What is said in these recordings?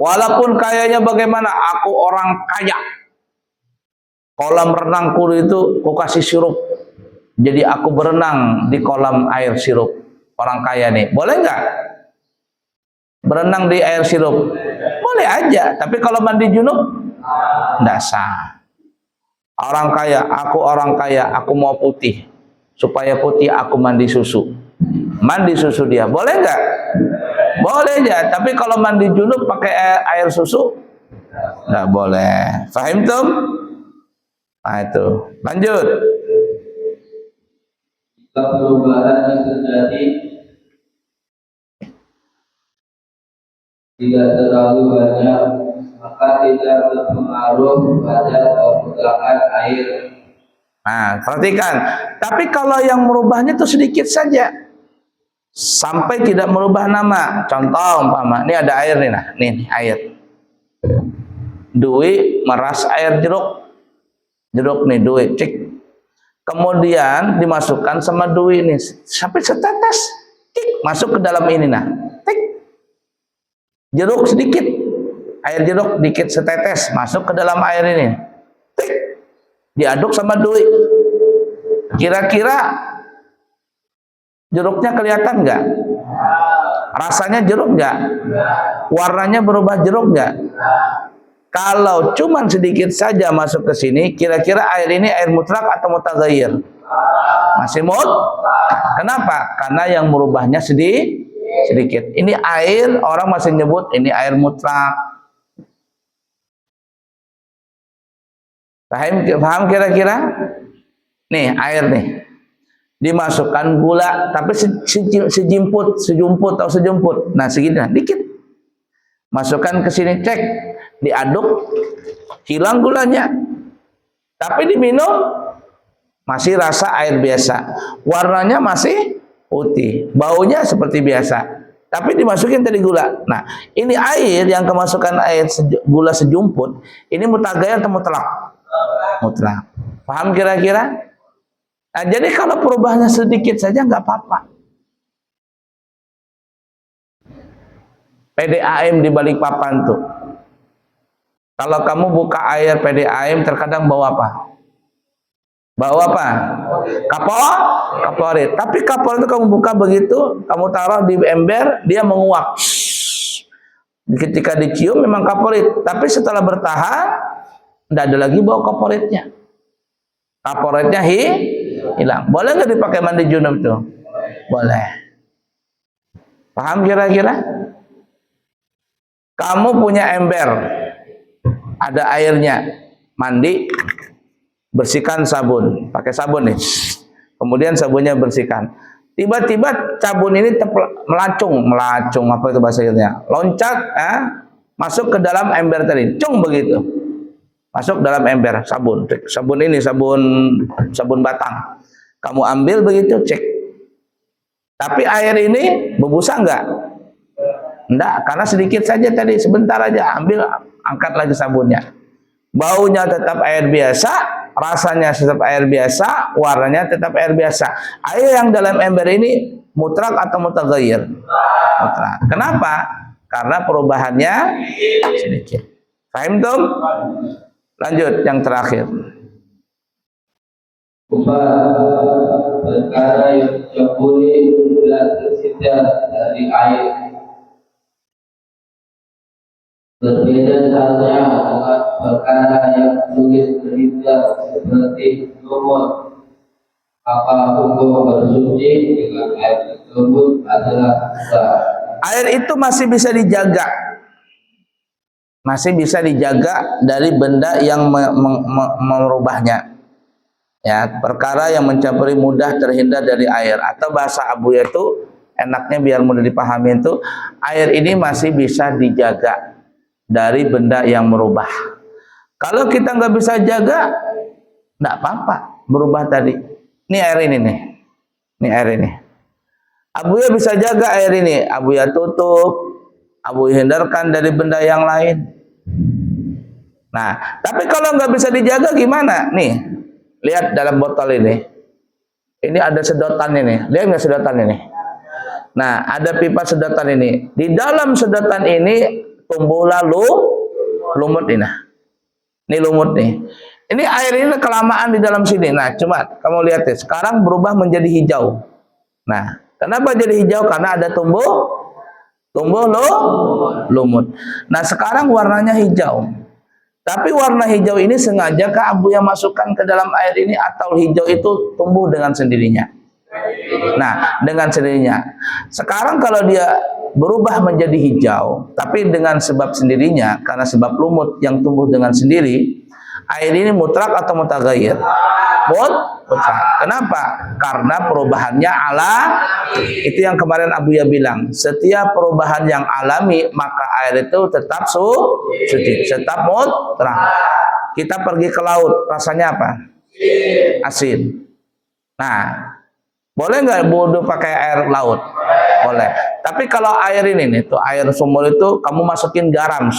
Walaupun kayanya bagaimana, aku orang kaya. Kolam renangku itu ku kasih sirup. Jadi aku berenang di kolam air sirup. Orang kaya nih, boleh nggak berenang di air sirup? Boleh aja, tapi kalau mandi junub nggak sah. Orang kaya, aku mau putih. Supaya putih aku mandi susu. Mandi susu dia, boleh nggak? Boleh aja, tapi kalau mandi junub pakai air susu nggak boleh. Fahim tuh? Nah itu, lanjut. Jika perubahan yang terjadi tidak terlalu banyak, maka tidak berpengaruh pada permukaan air. Nah, perhatikan. Tapi kalau yang merubahnya itu sedikit saja, sampai tidak merubah nama. Contoh, umpama, ini ada air nih, nah, nih air. Dui meras air jeruk nih dui, cek. Kemudian dimasukkan sama dui ini sampai setetes, cek, masuk ke dalam ini nah, cek. Jeruk sedikit, air jeruk dikit setetes masuk ke dalam air ini, cek. Diaduk sama dui. Kira-kira jeruknya kelihatan nggak? Rasanya jeruk nggak? Warnanya berubah jeruk nggak? Kalau cuman sedikit saja masuk ke sini, kira-kira air ini air mutlak atau mutaghayyir? Masih Kenapa? Karena yang merubahnya sedikit. Ini air, orang masih nyebut ini air mutlak. Paham kira-kira? Nih air nih. Dimasukkan gula, tapi sejumput atau sejumput. Nah segini, dikit. Masukkan ke sini, cek. Diaduk, hilang gulanya, tapi diminum masih rasa air biasa, warnanya masih putih, baunya seperti biasa, tapi dimasukin tadi gula. Nah ini air yang kemasukan air gula sejumput, ini mutaghayyir atau mutlak? Mutlak. Paham kira-kira? Nah jadi kalau perubahannya sedikit saja nggak apa-apa. PDAM di balik papan tuh. Kalau kamu buka air PDAM terkadang bau apa? Bau apa? Kaporit. Tapi kaporit itu kamu buka begitu, kamu taruh di ember, dia menguap. Ketika dicium memang kaporit, tapi setelah bertahan tidak ada lagi bau kaporitnya. Kaporitnya hilang. Boleh nggak dipakai mandi junub tuh? Boleh. Paham kira-kira? Kamu punya ember, ada airnya, mandi, bersihkan sabun, pakai sabun nih. Kemudian sabunnya bersihkan. Tiba-tiba sabun ini melacung apa itu bahasa Inggrisnya? Loncat, masuk ke dalam ember tadi, cung begitu. Masuk dalam ember sabun. Sabun ini sabun batang. Kamu ambil begitu, cek. Tapi air ini berbusa enggak? Enggak, karena sedikit saja tadi, sebentar aja ambil, angkat lagi sabunnya. Baunya tetap air biasa, rasanya tetap air biasa, warnanya tetap air biasa. Air yang dalam ember ini mutlak atau mutaghayyir? Mutlak. Kenapa? Karena perubahannya sedikit. Paham tuh? Lanjut yang terakhir. Perkara yang boleh tercipta dari air. Berbeda halnya dengan perkara yang sulit terhindar seperti lumut. Maka hukum bersuci dengan air tersebut adalah sah. Air itu masih bisa dijaga. Masih bisa dijaga dari benda yang merubahnya. Ya, perkara yang mencampuri mudah terhindar dari air, atau bahasa Abu itu enaknya biar mudah dipahami itu, air ini masih bisa dijaga dari benda yang merubah. Kalau kita nggak bisa jaga, nggak apa-apa berubah tadi. Ini air ini nih, ini air ini. Abuya bisa jaga air ini, Abuya tutup, Abuya hindarkan dari benda yang lain. Nah, tapi kalau nggak bisa dijaga gimana? Nih, lihat dalam botol ini. Ini ada sedotan ini, lihat nggak sedotan ini? Nah, ada pipa sedotan ini. Di dalam sedotan ini tumbuhlah lumut ini. Ini lumut nih. Ini air ini kelamaan di dalam sini. Nah, coba kamu lihat ya. Sekarang berubah menjadi hijau. Nah, kenapa jadi hijau? Karena ada tumbuh lumut. Nah, sekarang warnanya hijau. Tapi warna hijau ini sengaja Abu yang masukkan ke dalam air ini atau hijau itu tumbuh dengan sendirinya? Nah, dengan sendirinya. Sekarang kalau dia berubah menjadi hijau, tapi dengan sebab sendirinya, karena sebab lumut yang tumbuh dengan sendiri, air ini mutlak atau mutaghayyir? Mutlak. Kenapa? Karena perubahannya itu yang kemarin Abu ya bilang, setiap perubahan yang alami maka air itu tetap suci, tetap mutlak. Kita pergi ke laut, rasanya apa? Asin. Nah, boleh nggak wudu pakai air laut? Boleh. Tapi kalau air ini nih, tuh air sumur itu kamu masukin garam,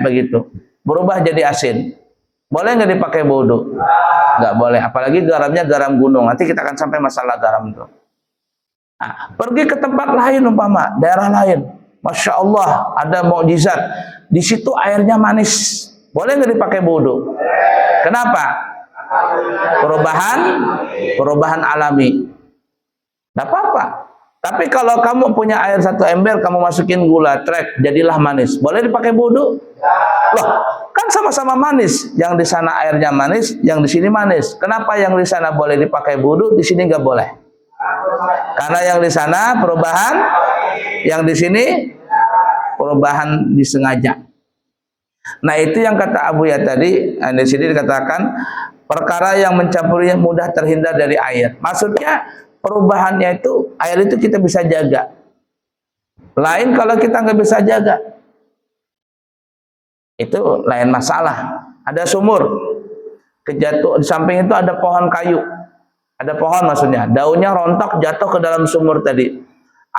begitu, berubah jadi asin. Boleh nggak dipakai wudu? Nggak boleh. Apalagi garamnya garam gunung. Nanti kita akan sampai masalah garam itu. Nah, pergi ke tempat lain umpama, daerah lain. Masya Allah, ada mukjizat. Di situ airnya manis. Boleh nggak dipakai wudu? Kenapa? Perubahan alami. Nggak apa-apa. Tapi kalau kamu punya air 1 ember, kamu masukin gula, jadilah manis. Boleh dipakai wudu? Loh, kan sama-sama manis. Yang di sana airnya manis, yang di sini manis. Kenapa yang di sana boleh dipakai wudu, di sini nggak boleh? Karena yang di sana perubahan, yang di sini perubahan disengaja. Nah, itu yang kata Abu ya tadi. Di sini dikatakan perkara yang mencampurinya mudah terhindar dari air. Maksudnya perubahannya itu, air itu kita bisa jaga. Lain kalau kita nggak bisa jaga, itu lain masalah. Ada sumur, di samping itu ada pohon kayu, ada pohon maksudnya, daunnya rontok jatuh ke dalam sumur tadi.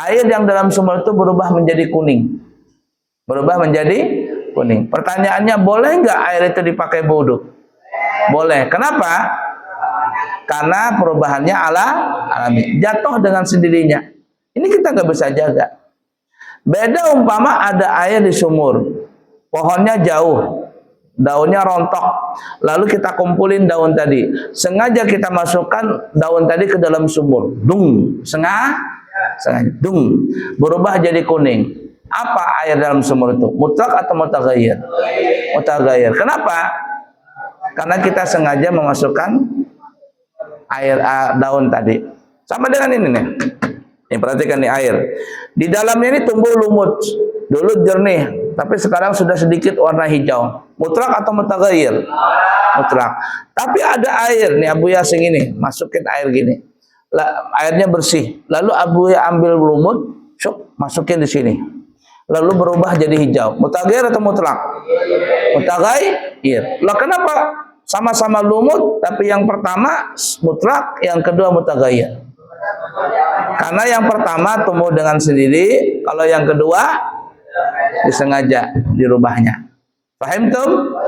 Air yang dalam sumur itu berubah menjadi kuning, Pertanyaannya, boleh nggak air itu dipakai wudu? Boleh. Kenapa? Karena perubahannya alami, jatuh dengan sendirinya. Ini kita nggak bisa jaga. Beda umpama ada air di sumur, pohonnya jauh, daunnya rontok, lalu kita kumpulin daun tadi, sengaja kita masukkan daun tadi ke dalam sumur, sengaja, berubah jadi kuning. Apa air dalam sumur itu? Mutlak atau mutaghayyir? Mutaghayyir. Kenapa? Karena kita sengaja memasukkan air daun tadi. Sama dengan ini nih. Ini perhatikan nih air. Di dalamnya ini tumbuh lumut. Dulu jernih, tapi sekarang sudah sedikit warna hijau. Mutlak atau mutaghayyir? Mutlak. Tapi ada air nih Abu Yasin ini, masukin air gini. Airnya bersih. Lalu Abu ya ambil lumut, masukin di sini. Lalu berubah jadi hijau. Mutaghayyir atau mutlak? Mutaghayyir. Lah kenapa? Sama-sama lumut, tapi yang pertama mutlak, yang kedua mutaghayyir. Karena yang pertama tumbuh dengan sendiri, kalau yang kedua disengaja dirubahnya. Paham tuh?